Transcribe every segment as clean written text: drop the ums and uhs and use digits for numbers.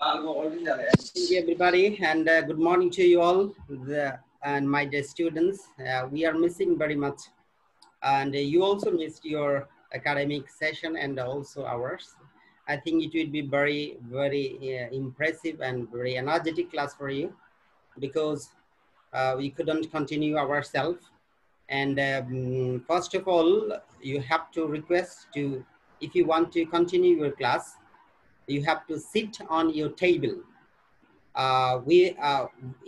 Thank you, everybody, and good morning to you all, and my dear students. We are missing very much, and you also missed your academic session and also ours. I think it will be very impressive and very energetic class for you because we couldn't continue ourselves. And first of all, you have to request to, if you want to continue your class, you have to sit on your table.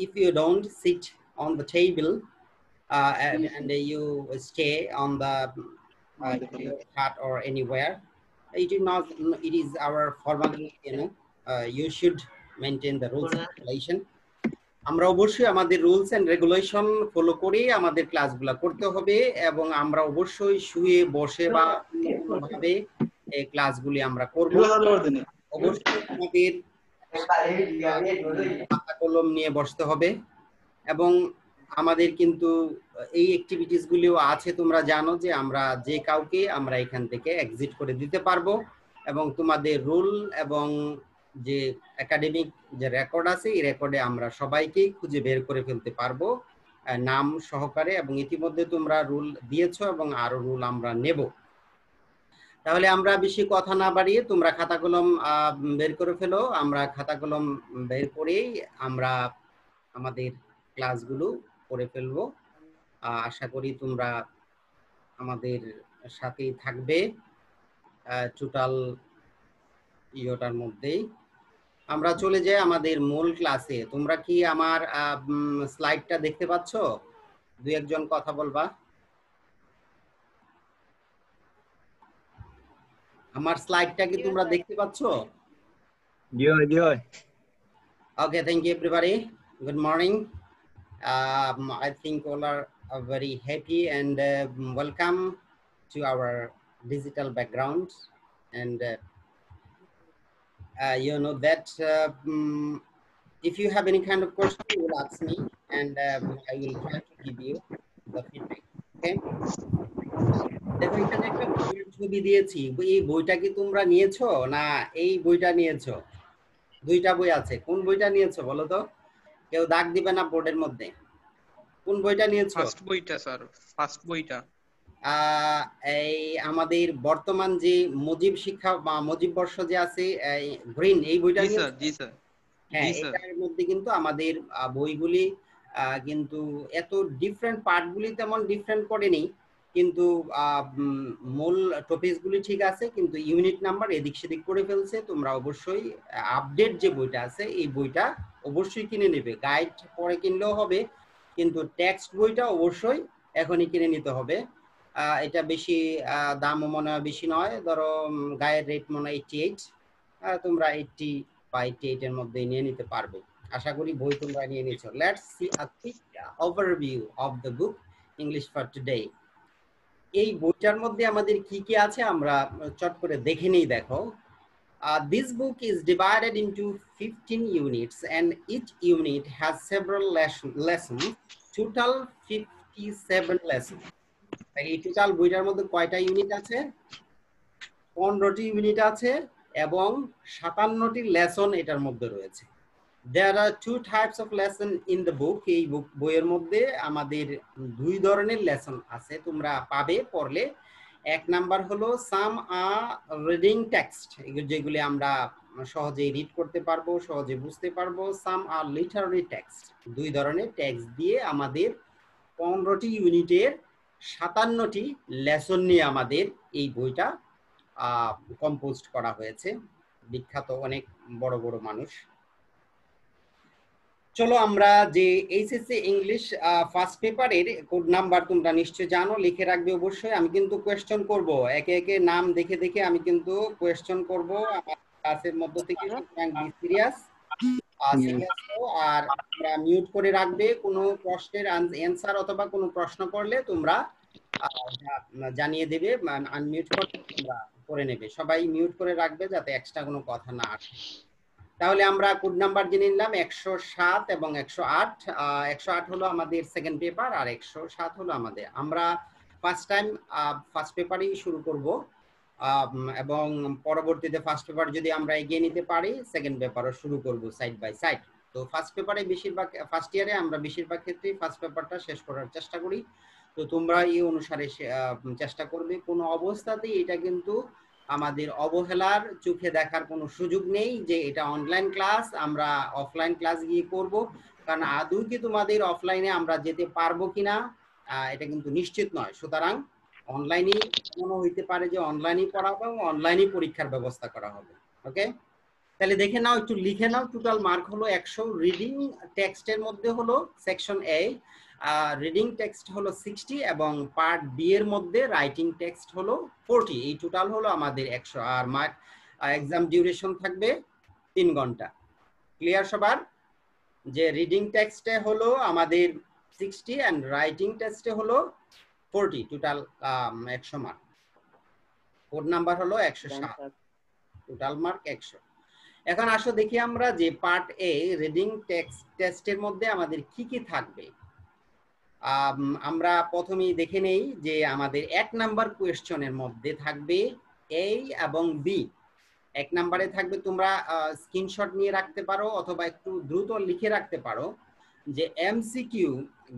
If you don't sit on the table and you stay on the cart or anywhere, it is not. It is our formality. You should maintain the rules and regulation. আমরা অবশ্যই আমাদের rules and regulation follow করে আমাদের ক্লাসগুলো করতে হবে এবং আমরা অবশ্যই শুয়ে বসে বা কোনোভাবে এই ক্লাসগুলি আমরা করব। অবশ্যই আমাদের খাতা কলম নিয়ে বসতে হবে এবং আমাদের কিন্তু এই অ্যাক্টিভিটিস গুলিও আছে। তোমরা জানো যে আমরা যে কাউকে আমরা এখান থেকে এক্সিট করে দিতে পারবো এবং তোমাদের রুল এবং যে একাডেমিক যে রেকর্ড আছে এই রেকর্ডে আমরা সবাইকেই খুঁজে বের করে ফেলতে পারবো নাম সহকারে, এবং ইতিমধ্যে তোমরা রুল দিয়েছো এবং আরো রুল আমরা নেব। তাহলে আমরা বেশি কথা না বাড়িয়ে তোমরা খাতা কলম বের করে ফেলো। আমরা খাতা কলম বের করেই আমরা আমাদের ক্লাসগুলো করে ফেলবো। আশা করি তোমরা আমাদের সাথেই থাকবে টোটাল ইয়েটার মধ্যেই। আমরা চলে যাই আমাদের মূল ক্লাসে। তোমরা কি আমার স্লাইডটা দেখতে পাচ্ছ? দুই একজন কথা বলবা। আমার স্লাইডটা কি তোমরা দেখতে পাচ্ছ? Okay, thank you everybody. Good morning. I think all are very happy and welcome to our digital background, and you know that if you have any kind of question, you will ask me and I will try to give you the feedback. Okay? দেখো এখানে একটা বইয়ের ছবি দিয়েছি। এই বইটা কি তোমরা নিয়েছো না এই বইটা নিয়েছো? দুইটা বই আছে, কোন বইটা নিয়েছো বলো তো? কেউ দাগ দিবে না বোর্ডের মধ্যে। কোন বইটা নিয়েছো? ফার্স্ট বইটা স্যার, ফার্স্ট বইটা। এই আমাদের বর্তমান যে মুজিব শিক্ষা বা মুজিব বর্ষ যে আছে গ্রিন, এই বইটা নিয়েছো? জি স্যার। হ্যাঁ, এটার মধ্যে কিন্তু আমাদের বইগুলি কিন্তু এত ডিফারেন্ট পার্টগুলি তেমন ডিফারেন্ট করেনি, কিন্তু মূল টপিকসগুলি ঠিক আছে, কিন্তু ইউনিট নাম্বার এদিক সেদিক করে ফেলছে। তোমরা অবশ্যই আপডেট যে বইটা আছে এই বইটা অবশ্যই কিনে নেবে। গাইড পরে কিনলেও হবে, কিন্তু টেক্সট বইটা অবশ্যই এখনই কিনে নিতে হবে। এটা বেশি দামও মনে হয় বেশি নয়, ধরো গায়ের রেট মনে হয় 88, তোমরা 80 বা 88 এর মধ্যে নিয়ে নিতে পারবে। আশা করি বই তোমরা নিয়ে নিয়েছো। Let's see a quick overview of the book English for today. এই বইটার মধ্যে আমাদের কি কি আছে আমরা চট করে দেখে নেই। দেখো, this book is divided into 15 units and each unit has several lessons, total 57 lessons. এই টোটাল বইটার মধ্যে কয়টা ইউনিট আছে? 15টি ইউনিট আছে এবং 57টি লেসন এটার মধ্যে রয়েছে। There are two types of lesson in the book. এই বইয়ের মধ্যে আমাদের দুই ধরনের লেসন আছে, তোমরা পাবে পড়লে। এক নাম্বার হলো সাম আ রিডিং টেক্সট, যেগুলি আমরা সহজেই রিড করতে পারবো, সহজে বুঝতে পারবো। সাম আর লিটারারি টেক্সট, দুই ধরনের টেক্সট দিয়ে আমাদের 15টি ইউনিটের 57টি লেসন নিয়ে আমাদের এই বইটা কম্পোজ করা হয়েছে। বিখ্যাত অনেক বড় বড় মানুষ। চলো আমরা যে এইচএসসি ইংলিশ ফার্স্ট পেপারের কোড নাম্বার তোমরা নিশ্চয় জানো, লিখে রাখবে অবশ্যই। আমি কিন্তু কোয়েশ্চন করব, একে একে নাম দেখে দেখে আমি কিন্তু কোয়েশ্চন করব আমার ক্লাসের মধ্য থেকে। সুতরাং বি সিরিয়াস আর তোমরা মিউট করে রাখবে। কোনো প্রশ্নের অ্যানসার অথবা কোনো প্রশ্ন করলে তোমরা জানিয়ে দেবে, আনমিউট করে তোমরা করে নেবে। সবাই মিউট করে রাখবে যাতে এক্সট্রা কোনো কথা না আসে। তাহলে আমরা কোড নাম্বার জেনে নিলাম 107 এবং 108। 108 হলো আমাদের সেকেন্ড পেপার আর 107 হলো আমাদের। আমরা ফার্স্ট টাইম ফার্স্ট পেপারই শুরু করব। এবং পরবর্তীতে ফার্স্ট পেপার যদি আমরা এগিয়ে নিতে পারি সেকেন্ড পেপারও শুরু করব সাইড বাই সাইড। তো ফার্স্ট পেপারে বেশিরভাগ ফার্স্ট ইয়ারে আমরা বেশিরভাগ ক্ষেত্রেই ফার্স্ট পেপারটা শেষ করার চেষ্টা করি। তো তোমরা এই অনুসারে চেষ্টা করবে। কোনো অবস্থাতেই এটা কিন্তু আমাদের অবহেলার চোখে দেখার কোনো সুযোগ নেই যে এটা অনলাইন ক্লাস, আমরা অফলাইন ক্লাস গিয়ে করব। কারণ আদৌ কি তোমাদের অফলাইনে আমরা যেতে পারবো কিনা এটা কিন্তু নিশ্চিত নয়। সুতরাং অনলাইনেই এমনও হইতে পারে যে অনলাইনেই পড়াবো এবং অনলাইনেই পরীক্ষার ব্যবস্থা করা হবে। ওকে, তাহলে দেখে নাও, একটু লিখে নাও। টোটাল মার্ক হলো 100। রিডিং টেক্সটের মধ্যে হলো সেকশন এ রিডিং টেক্সট হলো 60 এবং পার্ট বি এর মধ্যে রাইটিং টেক্সট হলো 40। এই টোটাল হলো আমাদের 100। আর মার্ক এক্সাম ডিউরেশন থাকবে 3 ঘন্টা। ক্লিয়ার সবার? যে রিডিং টেক্সটে হলো আমাদের 60 এন্ড রাইটিং টেক্সটে হলো 40, টোটাল 100 মার্ক। কোড নাম্বার হলো 107, টোটাল মার্ক 100। এখন আসো দেখি আমরা যে পার্ট এ রিডিং টেক্সটের মধ্যে আমাদের কি কি থাকবে। আমরা প্রথমেই দেখে নেই যে আমাদের 1 নাম্বার কোয়েশ্চনের মধ্যে থাকবে এ এবং বি। 1 নাম্বারে থাকবে, তোমরা স্ক্রিনশট নিয়ে রাখতে পারো অথবা একটু দ্রুত লিখে রাখতে পারো, যে MCQ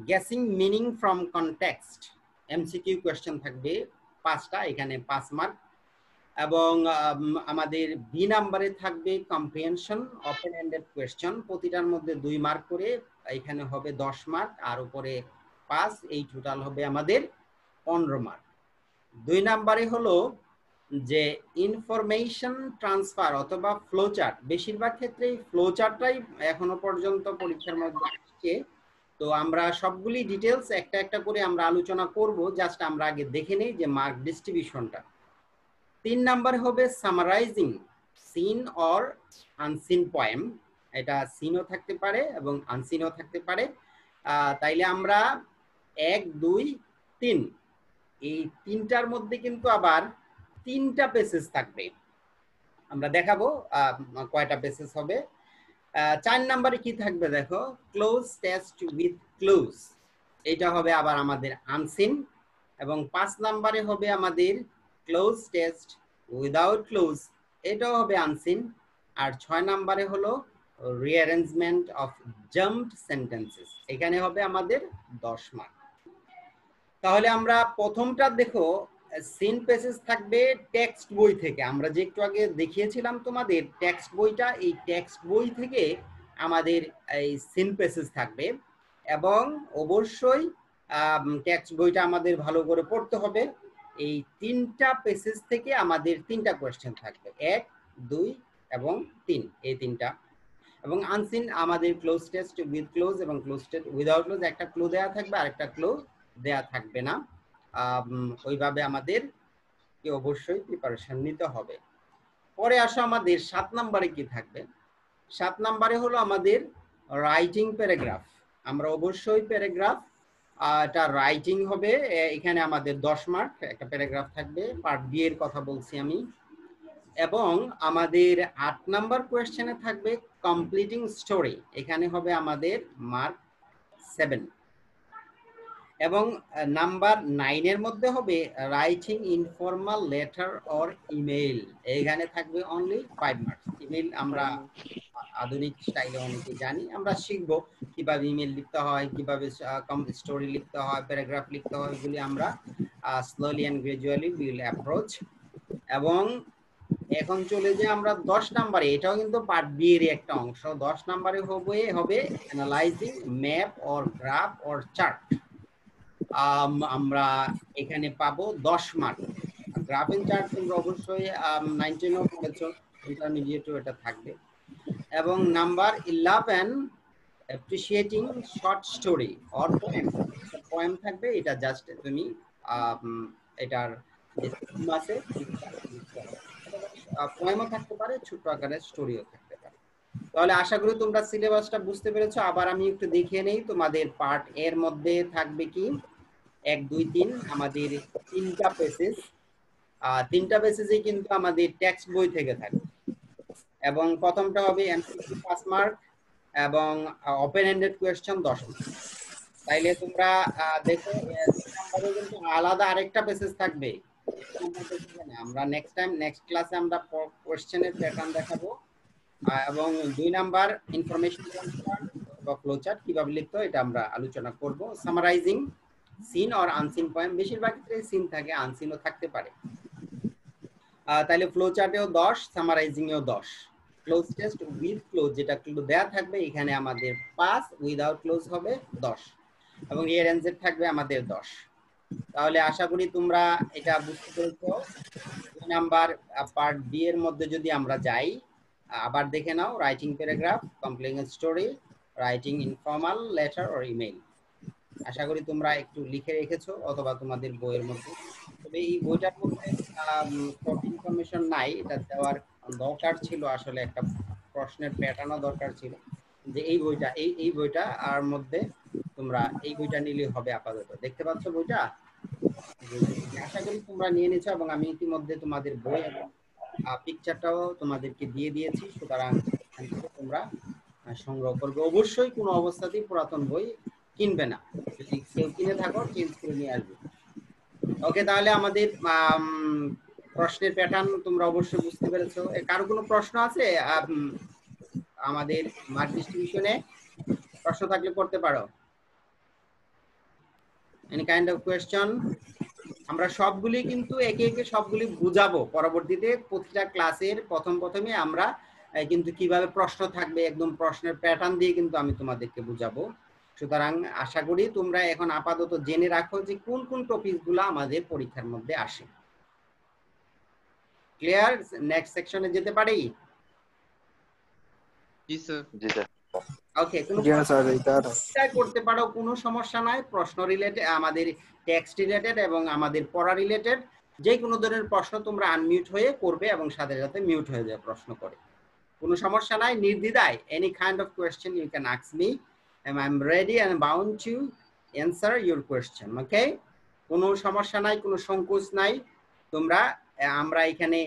guessing meaning from context. MCQ question থাকবে 5টা, এখানে 5 মার্ক। এবং আমাদের বি নাম্বারে থাকবে কম্প্রিহেনশন ওপেন এন্ডেড কোয়েশ্চেন, প্রতিটার মধ্যে 2 মার্ক করে, এখানে হবে 10 মার্ক আর উপরে 5, এই টোটাল হবে আমাদের 15 মার্ক। 2 নাম্বারে হলো যে ইনফরমেশন ট্রান্সফার অথবা ফ্লো চার্ট। বেশিরভাগ ক্ষেত্রেই ফ্লো চার্টটাই এখনো পর্যন্ত পরীক্ষার মধ্যে আসছে। তো আমরা সবগুলি ডিটেলস একটা একটা করে আমরা আলোচনা করব, জাস্ট আমরা আগে দেখে নেই যে মার্ক ডিস্ট্রিবিউশনটা। 3 নাম্বার হবে summarizing seen or unseen poem. এটা সিনও থাকতে পারে এবং আনসিনও থাকতে পারে। তাইলে আমরা 1, 2, 3 এই 3টার মধ্যে কিন্তু আবার 3টা পেসেজ থাকবে। আমরা দেখাবো কয়টা পেসেজ হবে। 4 নাম্বারে কি থাকবে দেখো, ক্লোজ টেস্ট উইথ ক্লোজ, এটা হবে আবার আমাদের আনসিন। এবং 5 নাম্বারে হবে আমাদের ক্লোজ টেস্ট উইদাউট ক্লোজ, এটাও হবে আনসিন। আর 6 নাম্বারে হলো রিঅ্যারেঞ্জমেন্ট অফ জাম্পড সেন্টেন্সেস, এখানে হবে আমাদের 10 মার্ক। তাহলে আমরা প্রথমটা দেখো, সিন পেসেজ থাকবে টেক্সট বই থেকে। আমরা যে একটু আগে দেখিয়েছিলাম তোমাদের টেক্সট বইটা, এই টেক্সট বই থেকে আমাদের এই সিন পেসেজ থাকবে। এবং অবশ্যই টেক্সট বইটা আমাদের ভালো করে পড়তে হবে। এই 3টা পেসেজ থেকে আমাদের 3টা কোয়েশ্চেন থাকবে, 1, 2 এবং 3, এই 3টা। এবং আনসিন আমাদের ক্লোজ টেস্ট উইথ ক্লোজ এবং ক্লোজ টেস্ট উইদাউট ক্লোজ, একটা ক্লু দেয়া থাকবে আর একটা ক্লু দেয়া থাকবে না। ওইভাবে আমাদের অবশ্যই প্রিপারেশন নিতে হবে। পরে আসো আমাদের 7 নম্বরে কি থাকবে। 7 নম্বরে হলো আমাদের রাইটিং প্যারাগ্রাফ। আমরা অবশ্যই প্যারাগ্রাফ এটা রাইটিং হবে, এখানে আমাদের 10 মার্ক, একটা প্যারাগ্রাফ থাকবে। পার্ট বি এর কথা বলছি আমি। এবং আমাদের 8 নাম্বার কোয়েশ্চেনে থাকবে কমপ্লিটিং স্টোরি, এখানে হবে আমাদের মার্ক 7। এবং নাম্বার 9 এর মধ্যে হবে writing informal letter or email, এখানে থাকবে অনলি 5 মার্কস। ইমেইল আমরা আধুনিক স্টাইলে অনেকে জানি, আমরা শিখবো কিভাবে ইমেল লিখতে হয়, কিভাবে স্টোরি লিখতে হয়, প্যারাগ্রাফ লিখতে হয়, এগুলি আমরা slowly and gradually will approach. এবং এখন চলে যাই আমরা 10 নম্বরে, এটাও কিন্তু পার্ট বি এর একটা অংশ। 10 নম্বরে হবে analysing map or graph or chart. আমরা এখানে পাবো 10 মার্ক। গ্রাফ এন্ড চার্ট তোমরা অবশ্যই 19 পড়েছো, ইন্টারমিডিয়েটও এটা থাকবে। এবং number 11 appreciating short story or poem, poem থাকবে, এটা জাস্ট তুমি এটার যে থিম আছে পোয়েমও থাকতে পারে, ছোট আকারের স্টোরিও থাকতে পারে। তাহলে আশা করি তোমরা সিলেবাসটা বুঝতে পেরেছো। আবার আমি একটু দেখিয়ে নেই, তোমাদের পার্ট এর মধ্যে থাকবে কি 1, 2, 3 আমাদের 3টা পেসেজ। 3টা পেসেজে কিন্তু আমাদের টেক্সট বই থেকে থাকবে। এবং প্রথমটা হবে এমসিকিউ 5 মার্ক এবং ওপেন এন্ডেড কোয়েশ্চেন 10 মার্ক। তাইলে তোমরা দেখো 3 নম্বরে কিন্তু আলাদা আরেকটা পেসেজ থাকবে, আমরা নেক্সট ক্লাসে আমরা কোশ্চেনের প্যাটার্ন দেখাবো এবং 2 নাম্বার ইনফরমেশন ট্রান্সফার বা ফ্লোচার্ট কিভাবে লিখতে হয় এটা আমরা আলোচনা করব। Summarizing seen or unseen point, বেশিরভাগ ক্ষেত্রে সিন থাকে, আনসিনও থাকতে পারে। তাহলে ফ্লোচার্টেও 10, সামারাইজিং এও 10। ক্লোজ টেস্ট উইথ ক্লোজ যেটা দেয়া থাকবে এখানে আমাদের 5, উইদাউট ক্লোজ হবে 10 এবং এর এনজেড থাকবে আমাদের 10। তাহলে আশা করি তোমরা এটা বুঝতে পেরেছো। 2 নাম্বার পার্ট বি এর মধ্যে যদি আমরা যাই, আবার দেখে নাও, writing paragraph, completing story, writing informal letter or email. আশা করি তোমরা একটু লিখে রেখেছো অথবা তোমাদের বইয়ের মধ্যে। তবে এই বইটার মধ্যে সব ইনফরমেশন নাই, এটা দেওয়ার দরকার ছিল, আসলে একটা প্রশ্নের প্যাটার্নও দরকার ছিল যে এই বইটা এই বইটা আর মধ্যে তোমরা এই বইটা নিলে হবে আপাতত। দেখতে পাচ্ছ বইটা? আশা করি তোমরা নিয়ে নিচ্ছ এবং আমি ইতিমধ্যে তোমাদের বই এবং পিকচারটাও তোমাদেরকে দিয়ে দিয়েছি, সুতরাং এখান থেকে তোমরা সংগ্রহ করবে। অবশ্যই কোনো অবস্থাতেই পুরাতন বই কিনবে না, যদি কেউ কিনে থাকো চেঞ্জ করে নিয়ে আসবে। ওকে, তাহলে আমাদের প্রশ্নের প্যাটার্ন তোমরা অবশ্যই বুঝতে পেরেছো। কারো কোনো প্রশ্ন আছে আমাদের মার্ক ডিস্ট্রিবিউশনে? প্রশ্ন থাকলে করতে পারো। Any kind of question? আমরা সবগুলি কিন্তু একে একে সবগুলি বুঝাবো পরবর্তীতে। প্রতিটা ক্লাসের প্রথমে আমরা কিন্তু কিভাবে প্রশ্ন থাকবে একদম প্রশ্নের প্যাটার্ন দিয়ে কিন্তু আমি তোমাদেরকে বুঝাবো। সুতরাং আশা করি তোমরা এখন আপাতত জেনে রাখো যে কোন কোন টপিকগুলো আমাদের পরীক্ষার মধ্যে আসে। ক্লিয়ার? নেক্সট সেকশনে যেতে পারি? জি স্যার। জি স্যার। ওকে, করতে পারো, কোনো সমস্যা নাই। প্রশ্ন রিলেটেড, আমাদের টেক্সট রিলেটেড এবং আমাদের পড়া রিলেটেড যে কোনো ধরনের প্রশ্ন তোমরা আনমিউট হয়ে করবে এবং সাথে সাথে মিউট হয়ে যায় প্রশ্ন করে, কোনো সমস্যা নাই। নির্দ্বিধায় any kind of question you can ask me, and I'm ready and bound to answer your question. Okay, কোনো সমস্যা নাই, কোনো সংকোচ নাই। তোমরা আমরা এখানে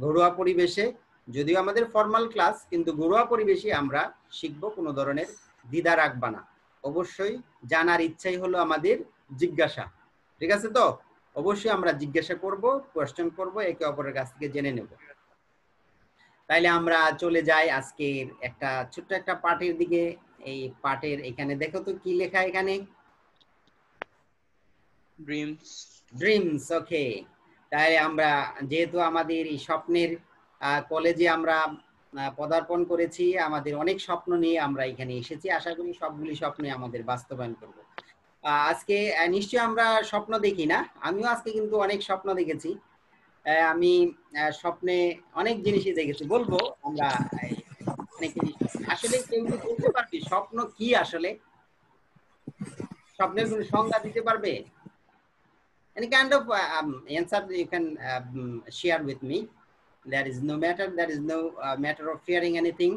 ঘরোয়া পরিবেশে, যদিও আমাদের ফর্মাল ক্লাস, কিন্তু ঘরোয়া পরিবেশে আমরা শিখবো, কোনো ধরনের দ্বিধা রাখবা না। অবশ্যই জানার ইচ্ছাই হলো আমাদের জিজ্ঞাসা, ঠিক আছে তো? অবশ্যই আমরা জিজ্ঞাসা করব, কোয়েশ্চেন করব, একে অপরের কাছ থেকে জেনে নেব। তাইলে আমরা চলে যাই আজকের একটা ছোট্ট একটা পার্টের দিকে। এই পার্টের এখানে দেখো তো কি লেখা এখানে? ড্রিমস। ওকে, তাই আমরা যেহেতু আমাদের এই স্বপ্নের কলেজে আমরা পদার্পণ করেছি, আমাদের অনেক স্বপ্ন নিয়ে আমরা এখানে এসেছি। আশা করি সবগুলি স্বপ্নে আমাদের বাস্তবায়ন করব। আজকে নিশ্চয়ই আমরা স্বপ্ন দেখি না, আমিও আজকে কিন্তু অনেক স্বপ্ন দেখেছি। আমি স্বপ্নে অনেক জিনিসই দেখেছি, বলবো আমরা অনেক জিনিস। আসলে কেউ কি বলতে পারবে স্বপ্ন কি? আসলে স্বপ্নের কোনো সংজ্ঞা দিতে পারবে? Any kind of answer you can share with me. There is no matter of fearing anything.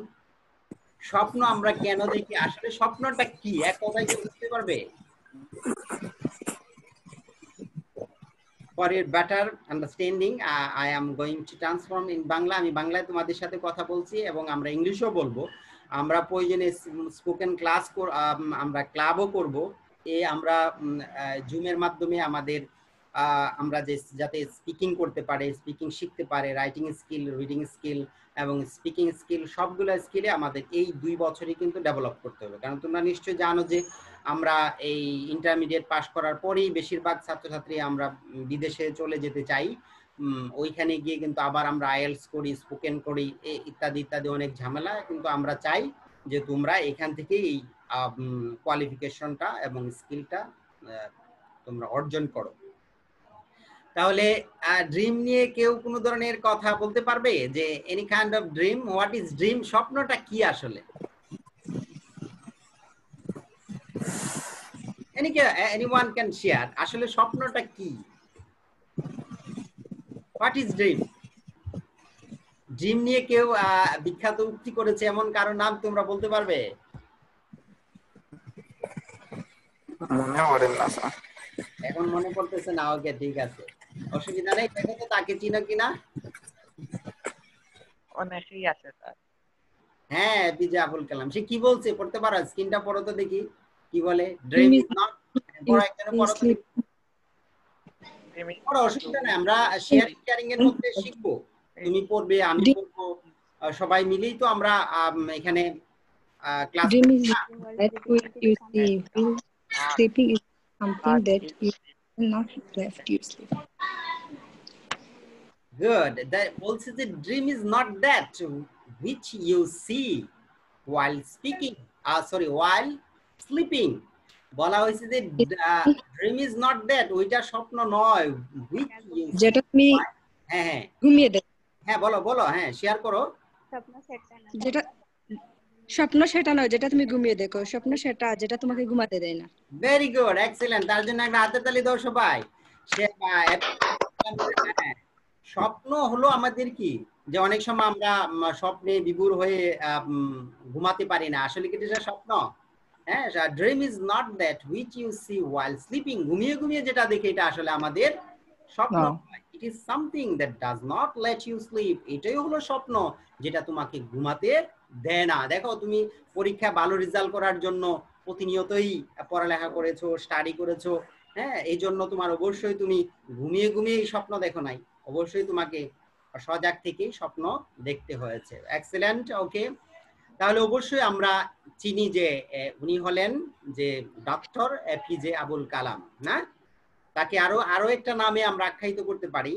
স্বপ্ন আমরা কেন দেখি? আসলে স্বপ্নটা কি এক কথায় কেউ বলতে পারবে? For your better understanding, I am going to transform in Bangla. আমি বাংলায় তোমাদের সাথে কথা বলছি এবং আমরা ইংলিশও বলবো। আমরা প্রয়োজনে স্পোকেন ক্লাস আমরা ক্লাবও করব। আমরা জুমের মাধ্যমে আমাদের আমরা যাতে স্পিকিং করতে পারে, স্পিকিং শিখতে পারে, রাইটিং স্কিল, রিডিং স্কিল এবং স্পিকিং স্কিল, সবগুলো স্কিলে আমাদের এই 2 বছরই কিন্তু ডেভেলপ করতে হবে। কারণ তোমরা নিশ্চয়ই জানো যে আমরা এই ইন্টারমিডিয়েট পাস করার পরেই বেশিরভাগ ছাত্রছাত্রী আমরা বিদেশে চলে যেতে চাই। ওইখানে গিয়ে কিন্তু আবার আমরা আইএলটিএস করি, স্পোকেন করি, ইত্যাদি ইত্যাদি অনেক ঝামেলা। কিন্তু আমরা চাই যে তোমরা এখান থেকে এই কোয়ালিফিকেশনটা এবং স্কিলটা তোমরা অর্জন করো। তাহলে ড্রিম নিয়ে কেউ কোনো ধরনের কথা বলতে পারবে যে any kind of dream? What is dream? স্বপ্নটা কি আসলে? anyone can share. আসলে স্বপ্নটা কি? What is dream? ড্রিম নিয়ে কেউ বিখ্যাত উক্তি করেছে এমন কারো নাম তোমরা বলতে পারবে? মনে পড়ে না স্যার। এখন মনে পড়তেছে না? ওকে, ঠিক আছে, অসুবিধা নেই। দেখো তো তাকে চিনো কিনা। অনেকেই আছে স্যার। হ্যাঁ, এপিজে আবুল কালাম। সে কি বলছে পড়তে পারো? স্ক্রিনটা পড়ো তো দেখি কি বলে। ড্রিম ইজ নট, পড়ো একজনে পড়ো তো। কোনো অসুবিধা নাই, আমরা শেয়ারিং এর মধ্যে শিখবো। তুমি পড়বে, আমি পড়বো, সবাই মিলেই তো আমরা এখানে class Dream is that which you see. While sleeping is something that you not left you sleep. Good. That বলছে যে dream is not that which you see while speaking, while sleeping. বলা হয়েছে যে dream is not that, ওইটা স্বপ্ন নয়, which you see. যেটা তুমি হ্যাঁ ঘুমিয়ে দেখো। হ্যাঁ বলো, হ্যাঁ শেয়ার করো। যেটা স্বপ্ন সেটা নয় যেটা তুমি ঘুমিয়ে দেখো, স্বপ্ন সেটা যেটা তোমাকে ঘুমাতে দেয় না। Very good, excellent. তার জন্য একটা হাতের তালি দাও সবাই। স্বপ্ন হলো আমাদের কি, যে অনেক সময় আমরা স্বপ্নে বিভোর হয়ে ঘুমাতে পারি না, আসলে কি এটা স্বপ্ন? হ্যাঁ, dream is not that which you see while sleeping, ঘুমিয়ে ঘুমিয়ে যেটা দেখে এটা আসলে আমাদের স্বপ্ন নয়। It is something that does not let you sleep, এটাই হলো স্বপ্ন যেটা তোমাকে ঘুমাতে দেয় না। দেখো, তুমি পরীক্ষা ভালো রেজাল্ট করার জন্য প্রতিনিয়তই পড়ালেখা করেছো, স্টাডি করেছো, হ্যাঁ, এই জন্য তোমার অবশ্যই তুমি ঘুমিয়ে ঘুমিয়ে এই স্বপ্ন দেখো নাই, অবশ্যই তোমাকে সজাগ থেকেই স্বপ্ন দেখতে হয়েছে। এক্সেলেন্ট, ওকে। তাহলে অবশ্যই আমরা চিনি যে উনি হলেন যে ডক্টর এপিজে আবুল কালাম, না? তাকে আরো একটা নামে আমরা আখ্যায়িত করতে পারি,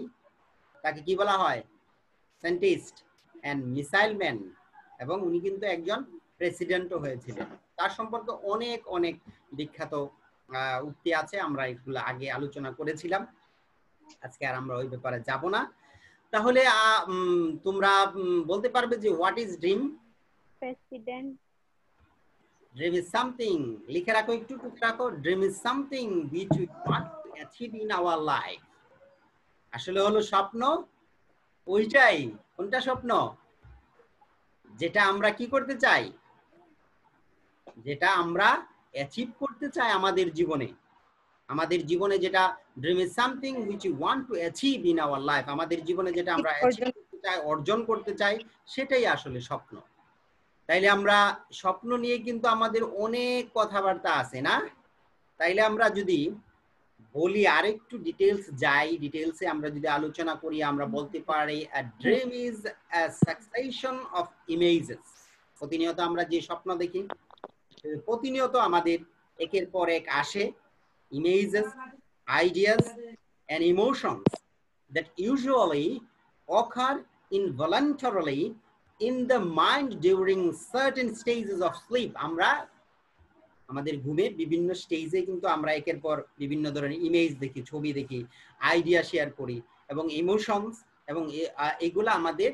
তাকে কি বলা হয়? সায়েন্টিস্ট এন্ড মিসাইল ম্যান, এবং উনি কিন্তু একজন প্রেসিডেন্টও হয়েছিলেন। তার সম্পর্কে অনেক অনেক বিখ্যাত উক্তি আছে, আমরা এগুলো আগে আলোচনা করেছিলাম, আজকে আর আমরা ওই ব্যাপারে যাব না। তাহলে তোমরা বলতে পারবে যে what is dream? President, dream is something, লিখে রাখো, একটু টুকে রাখো, dream is something which we want to achieve in our life. আসলে হলো স্বপ্ন ওইটাই। কোনটা স্বপ্ন? যেটা আমরা কি করতে চাই, যেটা আমরা অ্যাচিভ করতে চাই আমাদের জীবনে। আমাদের জীবনে যেটা dream is something which you want to achieve in our life, আমাদের জীবনে যেটা আমরা অ্যাচিভ করতে চাই, অর্জন করতে চাই, সেটাই আসলে স্বপ্ন। তাইলে আমরা স্বপ্ন নিয়ে কিন্তু আমাদের অনেক কথাবার্তা আছে, না? তাইলে আমরা যদি বলি আরেকটু ডিটেইলস যাই, ডিটেইলসে আমরা যদি আলোচনা করি, আমরা বলতে পারি a dream is a succession of images. প্রতিনিয়ত আমরা যে স্বপ্ন দেখি, প্রতিনিয়ত আমাদের একের পর এক আসে images, ideas and emotions that usually occur involuntarily in the mind during certain stages of sleep. আমরা আমাদের ঘুমের বিভিন্ন স্টেজে কিন্তু আমরা একের পর বিভিন্ন ধরনের ইমেজ দেখি, ছবি দেখি, আইডিয়া শেয়ার করি, এবং ইমোশনস, এবং এগুলো আমাদের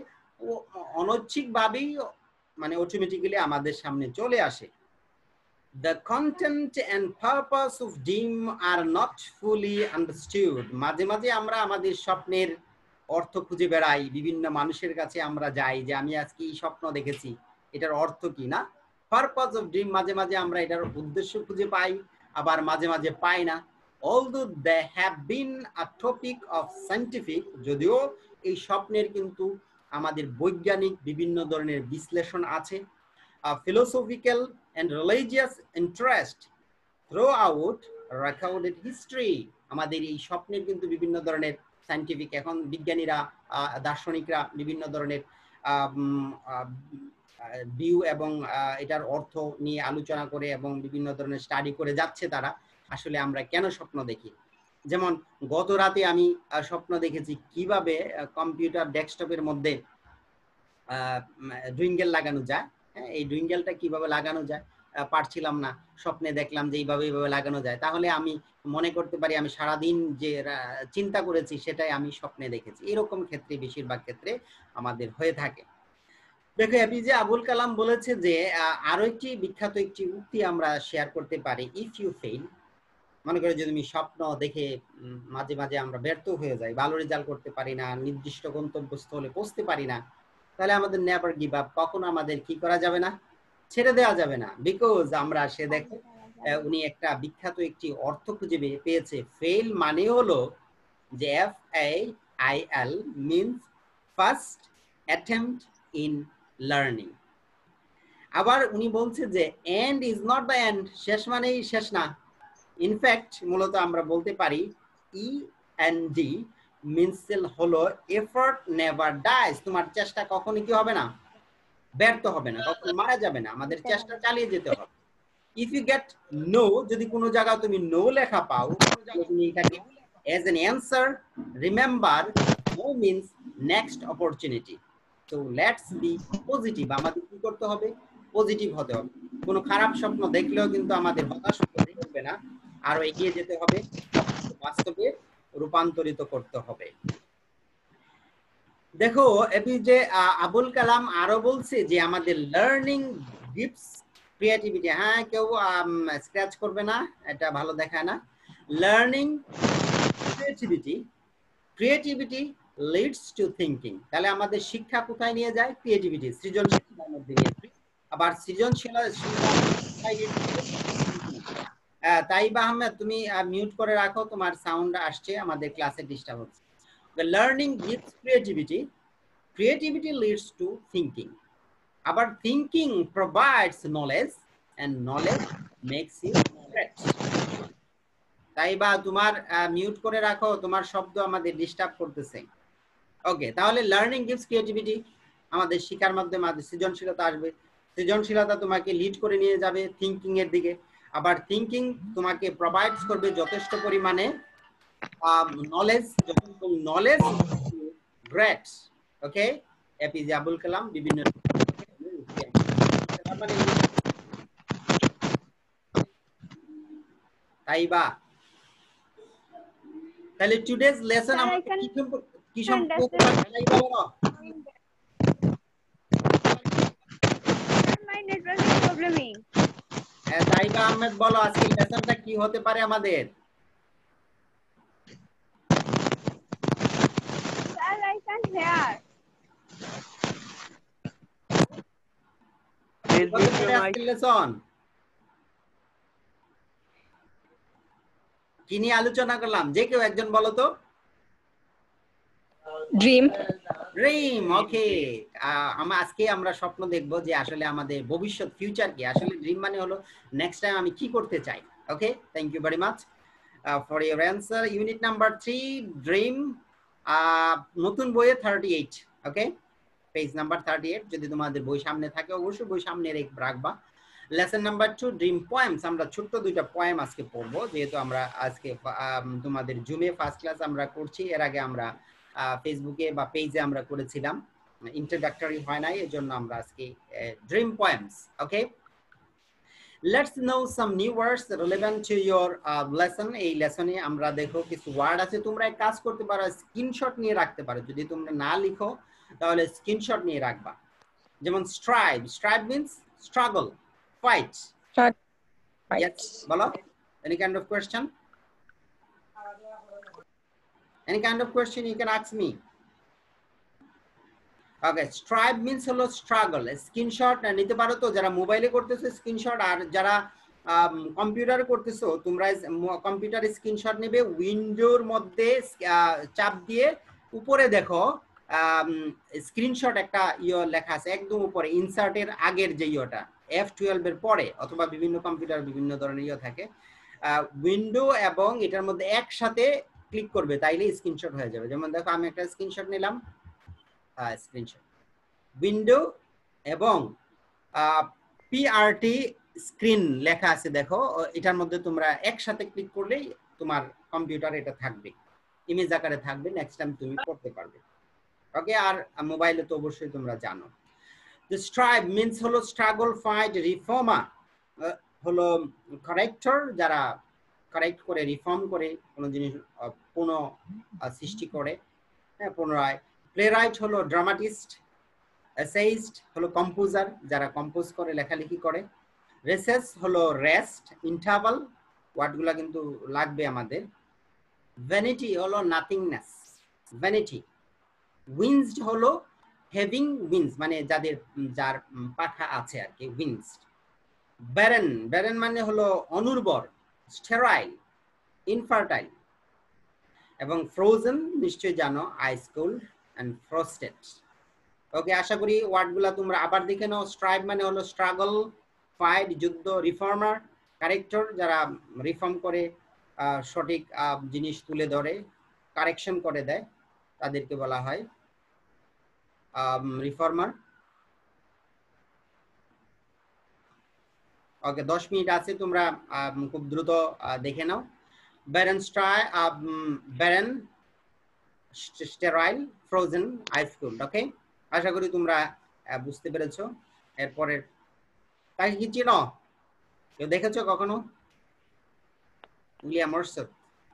অনৈচ্ছিকভাবেই মানে অটোমেটিক্যালি আমাদের সামনে চলে আসে। The content and purpose of dream are not fully understood. মাঝে মাঝে আমরা আমাদের স্বপ্নের অর্থ খুঁজে বেড়াই, বিভিন্ন মানুষের কাছে আমরা যাই যে আমি আজকে এই স্বপ্ন দেখেছি, এটার অর্থ কি, না? পারপাস অফ ড্রিম, মাঝে মাঝে আমরা এটার উদ্দেশ্য খুঁজে পাই, আবার মাঝে মাঝে পাই না। Although they have been a topic of scientific, যদিও এই স্বপ্নের কিন্তু আমাদের বৈজ্ঞানিক বিভিন্ন ধরনের বিশ্লেষণ আছে, philosophical and religious interest throughout recorded history. আমাদের এই স্বপ্নের কিন্তু বিভিন্ন ধরনের সায়েন্টিফিক, এখন বিজ্ঞানীরা, দার্শনিকরা বিভিন্ন ধরনের ভিউ এবং এটার অর্থ নিয়ে আলোচনা করে এবং বিভিন্ন ধরনের স্টাডি করে যাচ্ছে তারা, আসলে আমরা কেন স্বপ্ন দেখি। যেমন গত রাতে আমি স্বপ্ন দেখেছি কিভাবে কম্পিউটার ডেস্কটপের মধ্যে ডুইঙ্গেল লাগানো যায়। হ্যাঁ, এই ডুইঙ্গেলটা কিভাবে লাগানো যায় পারছিলাম না, স্বপ্নে দেখলাম যে এইভাবে লাগানো যায়। তাহলে আমি মনে করতে পারি আমি সারাদিন যে চিন্তা করেছি সেটাই আমি স্বপ্নে দেখেছি। এরকম ক্ষেত্রে বেশিরভাগ ক্ষেত্রে আমাদের হয়ে থাকে। দেখো, এপিজে আবুল কালাম বলেছে যে আরো একটি বিখ্যাত একটি উক্তি আমরা শেয়ার করতে পারি, ইফ ইউ ফেইল, মনে করে যদি তুমি স্বপ্ন দেখে মাঝে মাঝে আমরা ব্যর্থ হয়ে যাই, ভালো রেজাল্ট করতে পারি না, নির্দিষ্ট গন্তব্যস্থলে পৌঁছতে পারি না, তাহলে আমাদের নেভার গিভ আপ, কখনো আমাদের কি করা যাবে না, ছেড়ে দেওয়া যাবে না। বিকজ আমরা সে দেখো উনি একটা বিখ্যাত একটি অর্থ খুঁজে পেয়েছে। ফেল মানে হলো যে FAIL means first attempt in learning. আবার উনি বলছে যে end is not the end, শেষ মানেই শেষ না। ইনফ্যাক্ট মূলত আমরা বলতে পারি ND means হলো effort never dies, তোমার চেষ্টা কখনো কি হবে না, ব্যর্থ হবে না, কখনো মারা যাবে না, আমাদের চেষ্টা চালিয়ে যেতে হবে। If you get no, যদি কোনো জায়গায় তুমি no লেখা পাও, তুমি এটাকে as an answer remember no means next opportunity. So let's be positive, আমাদের কি করতে হবে, পজিটিভ হতে হবে। কোনো খারাপ স্বপ্ন দেখলেও কিন্তু আমাদের হতাশ হবে না, আরো এগিয়ে যেতে হবে, বাস্তবে রূপান্তরিত করতে হবে। দেখো এপিজে আবুল কালাম আরো বলছে যে আমাদের লার্নিং গিভস ক্রিয়েটিভিটি। হ্যাঁ, কেউ স্ক্র্যাচ করবে না, এটা ভালো দেখায় না। Learning creativity leads to thinking. তাহলে আমাদের শিক্ষা কোথায় নিয়ে যায়, ক্রিয়েটিভিটি, সৃজনশীলতার মধ্যে নিয়ে যায়। আবার তাইবা আহমেদ তুমি মিউট করে রাখো, তোমার সাউন্ড আসছে, আমাদের ক্লাসে ডিস্টার্ব হচ্ছে। The learning gives creativity, creativity leads to thinking. Abar thinking provides knowledge and knowledge makes you great. Taiba তোমার মিউট করে রাখো, তোমার শব্দ আমাদের ডিস্টার্ব করতেছে। ওকে, তাহলে লার্নিং গিভস ক্রিয়েটিভিটি, আমাদের শিক্ষার মাধ্যমে আমাদের সৃজনশীলতা আসবে, সৃজনশীলতা তোমাকে লিড করে নিয়ে যাবে থিংকিং এর দিকে, আবার থিংকিং তোমাকে প্রোভাইডস করবে যথেষ্ট পরিমাণে knowledge, knowledge great. Okay, APJ Abul Kalam বিভিন্ন তাইবা। তাহলে টুডেজ লেসন আমরা কি সম্পর্কে তাইবা বলো? My network is probleming. Taiba Ahmed বলো আজকে লেসনটা কি হতে পারে আমাদের? Sir, I can't hear. Lesson কি নিয়ে আলোচনা করলাম, যে কেউ একজন বলো তো। ড্রিম। ড্রিম, ওকে। আজকে আমরা স্বপ্ন দেখবো যে আসলে আমাদের ভবিষ্যৎ, ফিউচার কি, আসলে ড্রিম মানে হলো নেক্সট টাইম আমি কি করতে চাই। Okay, thank you very much for your answer. Unit number 3 dream, নতুন বইয়ে 38। Okay, page number 38। যদি তোমাদের বই সামনে থাকে অবশ্যই বই সামনে রাখবা। Lesson number 2 dream poems. আমরা ছোট্ট দুইটা পোয়েম আজকে পড়বো, যেহেতু আমরা আজকে তোমাদের জুমে ফার্স্ট ক্লাস আমরা করছি। এর আগে আমরা ফেসবুকে বা পেজে আমরা করেছিলাম, ইন্ট্রোডাক্টরি হয় নাই, এজন্য আমরা আজকে dream poems. Okay, let's know some new words relevant to your lesson. এই লেসনে আমরা দেখো কিছু ওয়ার্ড আছে, তোমরা এক কাজ করতে পারো, স্ক্রিনশট নিয়ে রাখতে পারো। যদি তোমরা না লিখো তাহলে স্ক্রিনশট নিয়ে রাখবা। যেমন strive, strive means struggle, fight. Yes, bolo. Any kind of question? Any kind of question you can ask me. Okay, strive means holo struggle. Screenshot নিতে পারো তো, যারা মোবাইলে করতেছো স্ক্রিনশট, আর যারা কম্পিউটারে করতেছো তোমরা কম্পিউটারে স্ক্রিনশট নেবে, উইন্ডোর মধ্যে চাপ দিয়ে উপরে দেখো স্ক্রিনশট একটা লেখা আছে একদম উপরে, ইনসার্টের আগের যে ইয়েটা F12 এর পরে, অথবা বিভিন্ন কম্পিউটার বিভিন্ন ধরনের থাকে, উইন্ডো এবং এটার মধ্যে একসাথে ক্লিক করবে, তাইলে স্ক্রিনশট হয়ে যাবে। যেমন দেখো আমি একটা স্ক্রিনশট নিলাম, স্ক্রিনশট, উইন্ডো এবং PRT স্ক্রিন লেখা আছে, দেখো এটার মধ্যে তোমরা একসাথে ক্লিক করলেই তোমার কম্পিউটার এটা থাকবে, ইমেজ আকারে থাকবে, নেক্সট টাইম তুমি পড়তে পারবে। ওকে, আর মোবাইলে তো অবশ্যই তোমরা জানো। The strive means হলো struggle, fight, reformer হলো corrector, যারা কারেক্ট করে, রিফর্ম করে কোনো জিনিস পুনঃ সৃষ্টি করে, হ্যাঁ, পুনরায়। প্লেরাইট হলো ড্রামাটিস্ট, এসেইস্ট হলো কম্পোজার, যারা কম্পোজ করে, লেখালেখি করে। রেসেস হলো রেস্ট, ইন্টারভাল, ওয়ার্ডগুলো কিন্তু লাগবে আমাদের। ভ্যানিটি হলো নাথিংনেস, ভ্যানিটি। উইন্সড হলো হ্যাভিং উইংস, মানে যার পাখা আছে আর কি, উইংসড। ব্যারেন, ব্যারেন মানে হলো অনুর্বর, স্টেরাইল, ইনফার্টাইল। এবং ফ্রোজেন নিশ্চয়ই জানো, আইস কোল্ড এন্ড ফ্রস্টেড। ওকে, আশা করি ওয়ার্ডগুলো তোমরা আবার দেখে নাও। স্ট্রাইভ মানে হলো স্ট্রাগল, ফাইট যুদ্ধ, রিফর্মার কারেক্টর, যারা রিফর্ম করে সঠিক জিনিস তুলে ধরে, কারেকশন করে দেয় তাদেরকে বলা হয় রিফর্মার। ওকে 10 মিনিট আছে, তোমরা খুব দ্রুত দেখে নাও। ব্যারেন স্টেরাইল ফ্রোজেন আইস কোল্ড। ওকে, আশা করি তোমরা বুঝতে পেরেছো। এরপরে তাকে কি চিনো? কেউ দেখেছো কখনো? উইলিয়াম ওয়ারসওয়ার্থ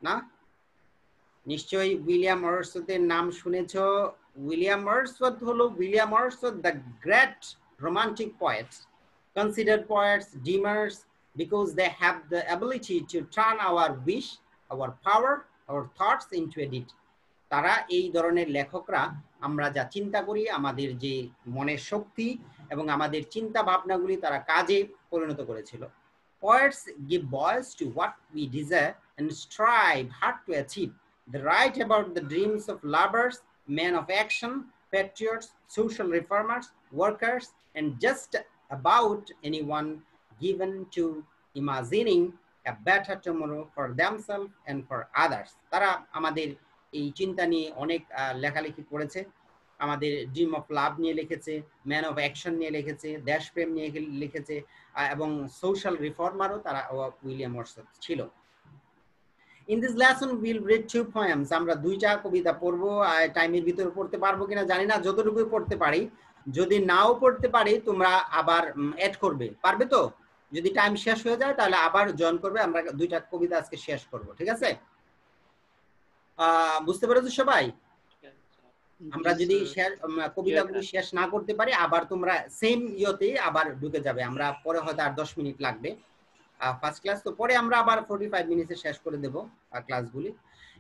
না? নিশ্চয়ই উইলিয়াম ওয়ারসওয়ার্থের নাম শুনেছো। উইলিয়াম ওয়ারসওয়ার্থ হলো the great romantic poet, considered poets dreamers because they have the ability to turn our wish, our power, our thoughts into a deed. তারা এই ধরনের লেখকরা আমরা যা চিন্তা করি, আমাদের যে মনের শক্তি এবং আমাদের চিন্তা ভাবনাগুলি তারা কাজে পরিণত করেছিল। Poets give voice to what we desire and strive hard to achieve. They write about the dreams of lovers, men of action, patriots, social reformers, workers, and just about anyone given to imagining a better tomorrow for themselves and for others. তারা আমাদের এই চিন্তা নিয়ে অনেক লেখালেখি করেছে। আমাদের dream of love নিয়ে লিখেছে, ম্যান অফ অ্যাকশন নিয়ে লিখেছে, দেশপ্রেম নিয়ে লিখেছে, এবং সোশ্যাল রিফর্মারও তারা উইলিয়াম ওয়ারসওয়ার্থ ছিল। In this lesson we'll read 2 poems. আমরা দুইটা কবিতা পড়বো। টাইমের ভিতরে পড়তে পারবো কিনা জানি না, যতটুকু পড়তে পারি। যদি নাও পড়তে পারি তোমরা আবার অ্যাড করবে, পারবে তো? যদি টাইম শেষ হয়ে যায় তাহলে আবার জয়েন করবে। আমরা দুইটা কবিতা আজকে শেষ করব, ঠিক আছে? বুঝতে পেরেছো সবাই? আমরা যদি কবিতাগুলো শেষ না করতে পারি আবার তোমরা সেম ইয়েতে আবার ঢুকে যাবে। আমরা পরে হয়তো আর 10 মিনিট লাগবে ফার্স্ট ক্লাস, তো পরে আমরা আবার 45 মিনিটে শেষ করে দেব ক্লাসগুলি।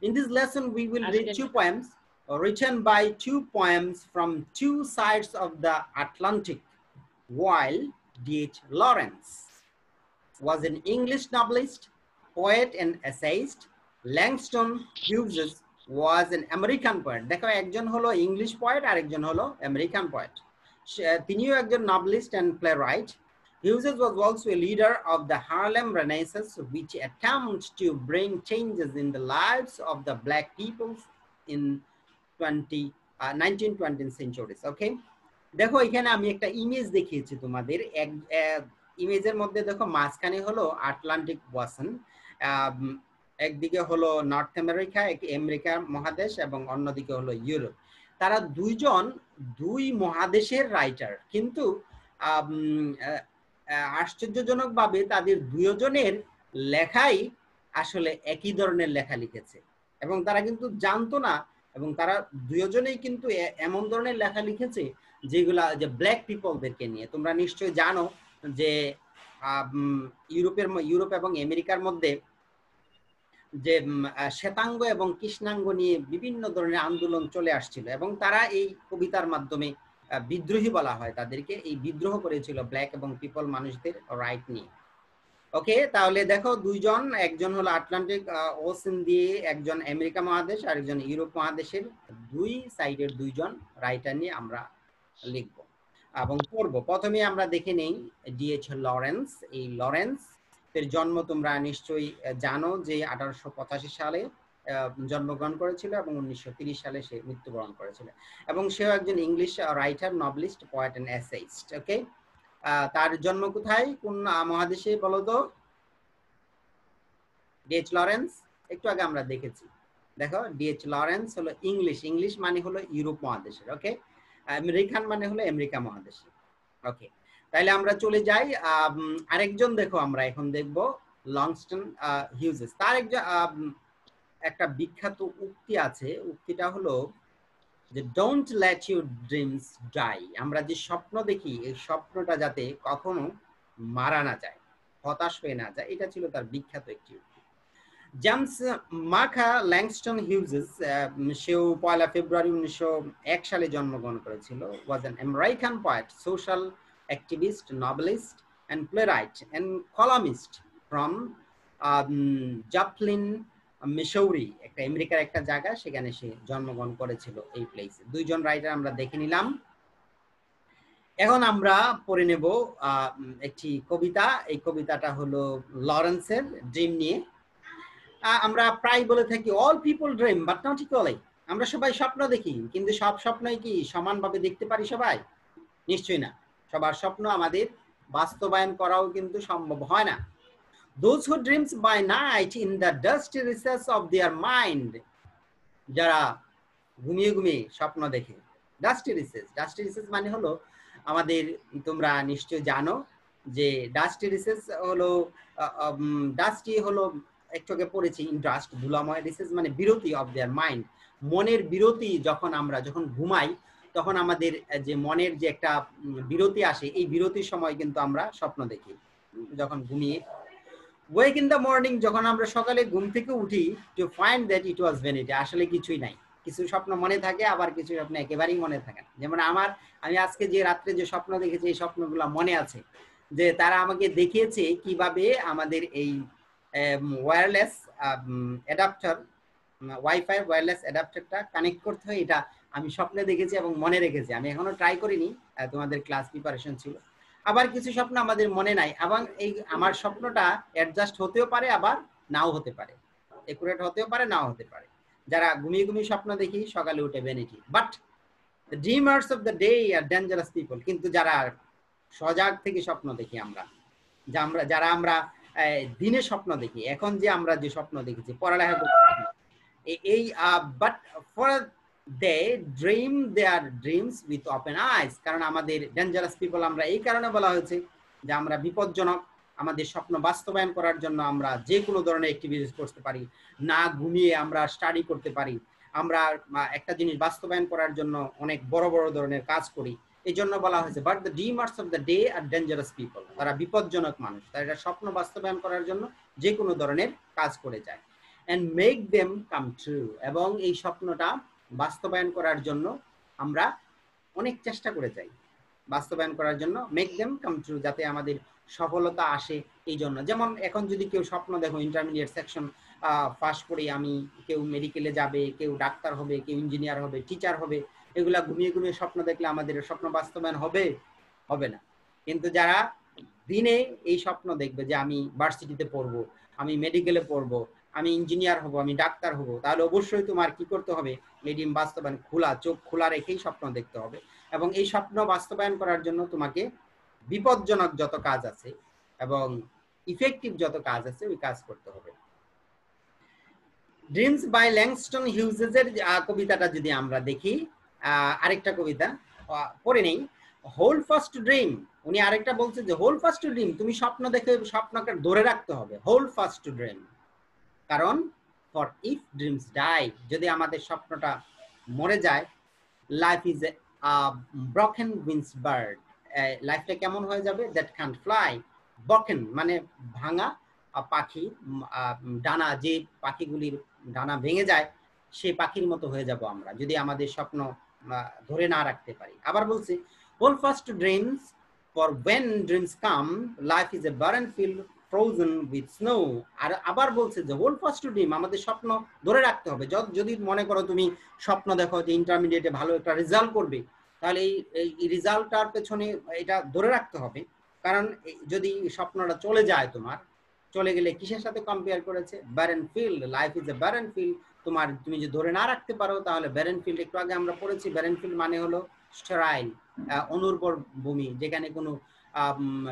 In this lesson we will read 2 poems written by 2 poems from 2 sides of the Atlantic. While D.H. Lawrence was an English novelist, poet and essayist, Langston Hughes was an American poet. দেখো একজন হলো English poet আর একজন হলো American poet. তিনিও একজন novelist and playwright. Hughes was also a leader of the Harlem Renaissance, which attempted to bring changes in the lives of the black people in 19th centuries. Okay, দেখো এখানে আমি একটা image দেখিয়েছি তোমাদের। ইমেজের মধ্যে দেখো মাঝখানে হলো আটলান্টিক ওয়াসন, একদিকে হলো নর্থ আমেরিকা, আমেরিকা মহাদেশ, এবং অন্যদিকে হলো ইউরোপ। তারা দুইজন দুই মহাদেশের রাইটার, কিন্তু আশ্চর্যজনকভাবে তাদের দুজনের লেখাই আসলে একই ধরনের লেখা লিখেছে, এবং তারা কিন্তু জানতো না, এবং তারা দুজনেই কিন্তু এমন ধরনের লেখা লিখেছে যেগুলা যে ব্ল্যাক পিপলদেরকে নিয়ে। তোমরা নিশ্চয়ই জানো যে ইউরোপ এবং আমেরিকার মধ্যে যে শ্বেতাঙ্গ এবং কৃষ্ণাঙ্গ নিয়ে বিভিন্ন ধরনের আন্দোলন চলে আসছিল, এবং তারা এই কবিতার মাধ্যমে বিদ্রোহী বলা হয় তাদেরকে, এই বিদ্রোহ করেছিল ব্ল্যাক এবং পিপল মানুষদের রাইট নিয়ে। ওকে, তাহলে দেখো দুইজন, একজন হলো আটলান্টিক ওশেন দিয়ে একজন আমেরিকা মহাদেশ আর একজন ইউরোপ মহাদেশের, দুই সাইডের দুইজন রাইটার নিয়ে আমরা লিখব এবং পড়ব। প্রথমে আমরা দেখে নেই D.H. লরেন্স। এই লরেন্স এর জন্ম তোমরা নিশ্চয়ই জানো যে 1885 সালে জন্মগ্রহণ করেছিল এবং 1930 সালে সে মৃত্যুবরণ করেছিল, এবং সেও একজন English writer, novelist, poet and essayist. Okay, তার জন্ম কোথায়, কোন মহাদেশে বলো তো? D.H. লরেন্স একটু আগে আমরা দেখেছি। দেখো D.H. লরেন্স হলো ইংলিশ মানে হলো ইউরোপ মহাদেশের। ওকে, আমেরিকান মানে হলো আমেরিকা মহাদেশের। ওকে, তাহলে আমরা চলে যাই। আরেকজন দেখো আমরা এখন দেখব লংস্টন হিউজেস। তার একটা বিখ্যাত উক্তি আছে, উক্তিটা হলো যে don't let your dreams die. আমরা যে স্বপ্ন দেখি এই স্বপ্নটা যাতে কখনো মারা না যায়, হতাশ হয়ে না যায়, এটা ছিল তার বিখ্যাত একটি উক্তি। জেমস মার্কা ল্যাংস্টন হিউজেস, সেও 1 ফেব্রুয়ারি 1901 সালে জন্মগ্রহণ করেছিল। Was an American poet, social activist, novelist and playwright and columnist from Joplin, Missouri, একটা আমেরিকার একটা জায়গা, সেখানে সে জন্মগ্রহণ করেছিল এই প্লেসে। দুইজন রাইটার আমরা দেখে নিলাম। এখন আমরা পড়ে নেব একটি কবিতা। এই কবিতাটা হলো লরেন্সের ড্রিম নিয়ে। আমরা প্রায় বলে থাকি all people dream but not equally. আমরা সবাই স্বপ্ন দেখি, কিন্তু সব স্বপ্নই কি সমানভাবে দেখতে পারি সবাই? নিশ্চয়ই না। সবার স্বপ্ন আমাদের বাস্তবায়ন করাও কিন্তু সম্ভব হয় না। Those who dreams by night in the dusty recess of their mind, যারা ঘুমিয়ে ঘুমিয়ে স্বপ্ন দেখে। ডাস্টি রিসেস মানে হলো আমাদের, তোমরা নিশ্চয় জানো যে ডাস্টি রিসেস হলো, ডাস্টি হলো একটু আগে পড়েছি ইন্ডাস্ট, ধুলাময়। রিসেস মানে বিরতি অফ দেয়ার মাইন্ড, মনের বিরতি। যখন ঘুমাই তখন আমাদের যে মনের যে একটা বিরতি আসে, এই বিরতির সময় কিন্তু আমরা স্বপ্ন দেখি যখন ঘুমিয়ে। ওয়েক ইন দ্য মর্নিং, যখন আমরা সকালে ঘুম থেকে উঠি, to find that it was vanity, আসলে কিছুই নাই। কিছু স্বপ্ন মনে থাকে, আবার কিছু স্বপ্ন একেবারেই মনে থাকে না। যেমন আমি আজকে যে রাত্রে যে স্বপ্ন দেখেছি, এই স্বপ্নগুলো মনে আছে, যে তারা আমাকে দেখিয়েছে কিভাবে আমাদের এই ওয়্যারলেস অ্যাডাপ্টার, ওয়াইফাই ওয়্যারলেস অ্যাডাপ্টারটা কানেক্ট করতে হয়। এটা আমি স্বপ্নে দেখেছি এবং মনে রেখেছি। আমি এখনো ট্রাই করিনি, তোমাদের ক্লাস প্রিপারেশন ছিল। আবার কিছু স্বপ্ন আমাদের মনে নাই, এবং এই আমার স্বপ্নটা অ্যাডজাস্ট হতেও পারে, আবার নাও হতে পারে, একুরেট হতেও পারে, নাও হতে পারে। যারা ঘুমিয়ে ঘুমিয়ে স্বপ্ন দেখি, সকালে উঠে vanity. But the dreamers of the day are dangerous people, কিন্তু যারা সজাগ থেকে স্বপ্ন দেখি আমরা, যারা আমরা দিনে স্বপ্ন দেখি, এখন যে আমরা যে স্বপ্ন দেখেছি পড়ালেখা করতে, এই but for they dream their dreams with open eyes. কারণ আমাদের ডেঞ্জারাস পিপল আমরা এই কারণে বলা হয়েছে যে আমরা বিপজ্জনক। আমাদের স্বপ্ন বাস্তবায়ন করার জন্য আমরা যে কোনো ধরনের অ্যাক্টিভিটিস করতে পারি, না ঘুমিয়ে আমরা স্টাডি করতে পারি। আমরা একটা জিনিস বাস্তবায়ন করার জন্য অনেক বড় বড় ধরনের কাজ করি। এই জন্য বলা হয়েছে but the dreamers of the day are dangerous people, তারা বিপজ্জনক মানুষ, তারা এটা স্বপ্ন বাস্তবায়ন করার জন্য যে কোনো ধরনের কাজ করে যায়। and make them come true, এবং এই স্বপ্নটা বাস্তবায়ন করার জন্য আমরা অনেক চেষ্টা করে যাই, বাস্তবায়ন করার জন্য make them come true, যাতে আমাদের সফলতা আসে। এই জন্য যেমন এখন যদি কেউ স্বপ্ন দেখো ইন্টারমিডিয়েট সেকশন পাস করে আমি, কেউ মেডিকেলে যাবে, কেউ ডাক্তার হবে, কেউ ইঞ্জিনিয়ার হবে, টিচার হবে, এগুলা ঘুমিয়ে ঘুমিয়ে স্বপ্ন দেখলে আমাদের স্বপ্ন বাস্তবায়ন হবে না। কিন্তু যারা দিনে এই স্বপ্ন দেখবে যে আমি ভার্সিটিতে পড়বো, আমি মেডিকেলে পড়বো, আমি ইঞ্জিনিয়ার হব, আমি ডাক্তার হব, তাহলে অবশ্যই তোমার কি করতে হবে? এই ড্রিম বাস্তবায়ন চোখ খোলা রেখেই স্বপ্ন দেখতে হবে। এবং এই স্বপ্ন বাস্তবায়ন করার জন্য তোমাকে বিপজ্জনক যত কাজ আছে এবং ইফেক্টিভ যত কাজ আছে ওই কাজ করতে হবে। ড্রিমস বাই ল্যাংস্টন হিউজেসের কবিতাটা যদি আমরা দেখি, আরেকটা কবিতা পড়ে নেই, হোল ফার্স্ট ড্রিম। উনি আরেকটা বলছে যে হোল ফার্স্ট ড্রিম, তুমি স্বপ্ন দেখে স্বপ্নকে ধরে রাখতে হবে, হোল ফার্স্ট ড্রিম। কারণ ফর ইফ ড্রিমস ডাই, যদি আমাদের স্বপ্নটা মরে যায়, life is a broken wings bird, লাইফটা কেমন হয়ে যাবে? That can't fly. ব্রকেন মানে ভাঙা পাখি, ডানা, যে পাখিগুলির ডানা ভেঙে যায় সেই পাখির মতো হয়ে যাব আমরা, যদি আমাদের স্বপ্ন ধরে না রাখতে পারি। আবার বলছি hold fast dreams, for when dreams come, life is a barren field frozen with snow। আর আবার বলছে যে হোল ফার্স্ট ড্রিম, আমাদের স্বপ্ন ধরে রাখতে হবে। যদি মনে করো তুমি স্বপ্ন দেখো যে ইন্টারমিডিয়েটে ভালো একটা রেজাল্ট করবে, তাহলে এই রেজাল্টটার পেছনে এটা ধরে রাখতে হবে। কারণ যদি স্বপ্নটা চলে যায়, তোমার চলে গেলে কিসের সাথে কম্পেয়ার করেছে? Barren field, life is a barren field. তুমি যদি ধরে না রাখতে পারো তাহলে ব্যারেন ফিল্ড, একটু আগে আমরা পড়েছি ব্যারেন ফিল্ড মানে হলো স্টেরাইল, অনুর্বর ভূমি, যেখানে কোনো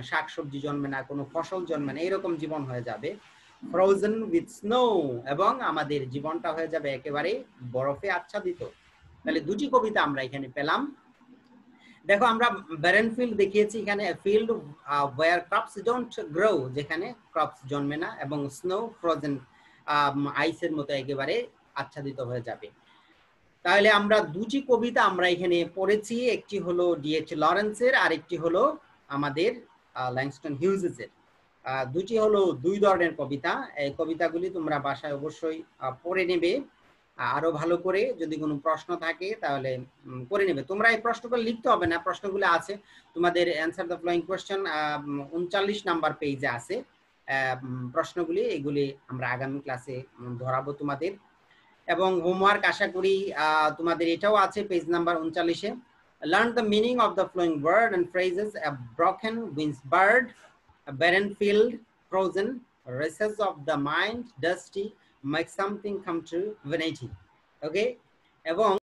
শাকসবজি জন্মে না, কোনো ফসল জন্মে না, এরকম জীবন হয়ে যাবে। ফ্রোজেন উইথ স্নো, এবং আমাদের জীবনটা হয়ে যাবে একেবারে বরফে আচ্ছাদিত। তাহলে দুটি কবিতা আমরা এখানে পেলাম। দেখো আমরা ব্যারেন ফিল্ড দেখিয়েছি এখানে, field where crops don't grow, যেখানে ক্রপস জন্মে না, এবং স্নো ফ্রোজেন আইসের মতো একেবারে আচ্ছাদিত হয়ে যাবে। তাহলে আমরা দুটি কবিতা আমরা এখানে পড়েছি, একটি হলো ডিএইচ লরেন্সের, আর একটি হলো আমাদের ল্যাংস্টন হিউজেসের। দুটি হলো দুই ধরনের কবিতা। এই কবিতাগুলি তোমরা বাসায় অবশ্যই পড়ে নেবে আরো ভালো করে। যদি কোনো প্রশ্ন থাকে তাহলে করে নেবে। তোমরা এই প্রশ্নগুলো লিখতে হবে না, প্রশ্নগুলো আছে তোমাদের answer the following question 39 number পেজে আছে প্রশ্নগুলি। এগুলি আমরা আগামী ক্লাসে ধরাবো তোমাদের। এবং হোমওয়ার্ক আশা করি তোমাদের এটাও আছে পেজ নাম্বার 39-এ। Learn the meaning of the flowing word and phrases: a broken winged bird, a barren field, frozen, recess of the mind, dusty, make something come true vanity. ওকে, এবং